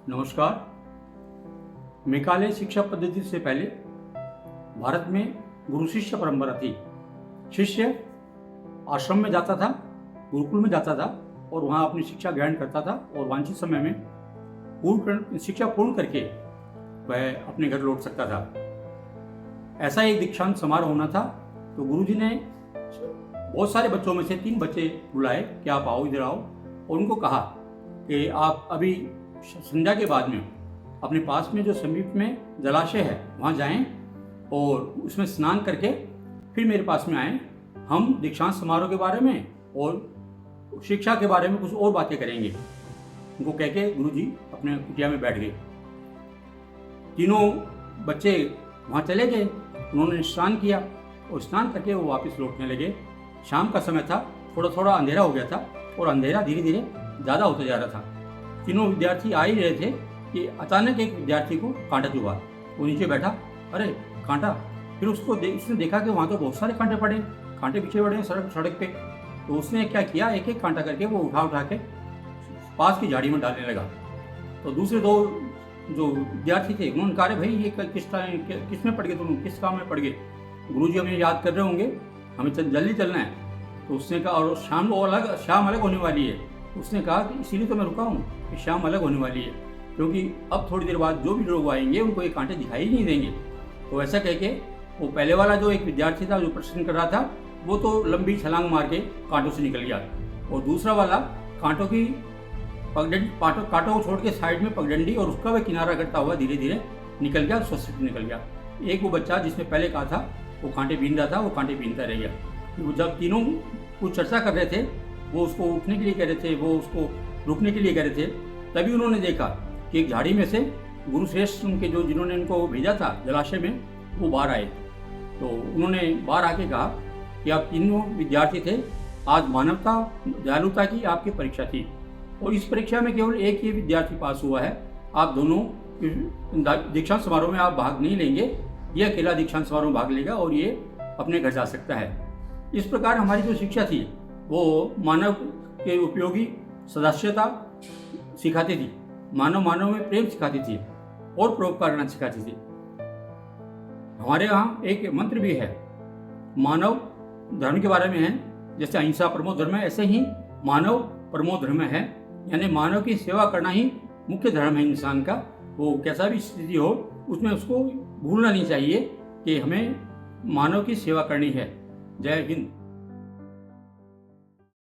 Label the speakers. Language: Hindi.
Speaker 1: नमस्कार। मेकाले शिक्षा पद्धति से पहले भारत में गुरु शिष्य परंपरा थी। शिष्य आश्रम में जाता था, गुरुकुल में जाता था और वहाँ अपनी शिक्षा ग्रहण करता था और वांछित समय में शिक्षा पूर्ण करके वह अपने घर लौट सकता था। ऐसा एक दीक्षांत समारोह होना था तो गुरुजी ने बहुत सारे बच्चों में से 3 बच्चे बुलाए कि आप आओ, इधर आओ, और उनको कहा कि आप अभी संध्या के बाद में अपने पास में जो समीप में जलाशय है वहाँ जाएं और उसमें स्नान करके फिर मेरे पास में आएं। हम दीक्षांत समारोह के बारे में और शिक्षा के बारे में कुछ और बातें करेंगे। उनको कह के गुरुजी अपने कुटिया में बैठ गए। तीनों बच्चे वहाँ चले गए, उन्होंने स्नान किया और स्नान करके वो वापस लौटने लगे। शाम का समय था, थोड़ा थोड़ा अंधेरा हो गया था और अंधेरा धीरे धीरे ज़्यादा होता जा रहा था। तीनों विद्यार्थी आ ही रहे थे कि अचानक एक विद्यार्थी को कांटा चुभा। वो नीचे बैठा, अरे कांटा। फिर उसने देखा कि वहाँ तो बहुत सारे कांटे पड़े, कांटे पीछे पड़े हैं सड़क पे। तो उसने क्या किया, एक एक कांटा करके वो उठा के पास की झाड़ी में डालने लगा। तो दूसरे 2 जो विद्यार्थी थे उन्होंने कहा, भाई ये किस में पड़ गए तुम, किस काम में पड़ गए? गुरुजी हमें याद कर रहे होंगे, हमें जल्दी चलना है। तो उसने कहा, और शाम अलग होने वाली है। उसने कहा कि इसीलिए तो मैं रुका हूँ कि शाम अलग होने वाली है, क्योंकि अब थोड़ी देर बाद जो भी लोग आएंगे उनको ये कांटे दिखाई ही नहीं देंगे। तो ऐसा कह के वो पहले वाला जो एक विद्यार्थी था जो प्रश्न कर रहा था, वो तो लंबी छलांग मार के कांटों से निकल गया, और दूसरा वाला कांटों को छोड़ के साइड में पगडंडी और उसका वह किनारा करता हुआ धीरे धीरे निकल गया, स्वस्थ निकल गया। एक वो बच्चा जिसने पहले कहा था वो कांटे बीन रहा था, वो कांटे बीनता रह गया। तो जब तीनों कुछ चर्चा कर रहे थे, वो उसको उठने के लिए कह रहे थे, वो उसको रुकने के लिए कह रहे थे, तभी उन्होंने देखा कि एक झाड़ी में से गुरुश्रेष्ठ उनके जिन्होंने उनको भेजा था जलाशय में, वो बाहर आए। तो उन्होंने बाहर आके कहा कि आप तीनों विद्यार्थी थे, आज मानवता दयालुता की आपकी परीक्षा थी और इस परीक्षा में केवल एक ही विद्यार्थी पास हुआ है। आप दोनों दीक्षांत समारोह में आप भाग नहीं लेंगे, ये अकेला दीक्षांत समारोह में भाग लेगा और ये अपने घर जा सकता है। इस प्रकार हमारी जो शिक्षा थी वो मानव के उपयोगी सदास्यता सिखाती थी, मानव में प्रेम सिखाती थी और परोपकार करना सिखाती थी। हमारे यहाँ एक मंत्र भी है, मानव धर्म के बारे में है। जैसे अहिंसा परमो धर्म है, ऐसे ही मानव परमो धर्म है, यानी मानव की सेवा करना ही मुख्य धर्म है इंसान का। वो कैसा भी स्थिति हो उसमें उसको भूलना नहीं चाहिए कि हमें मानव की सेवा करनी है। जय हिंद।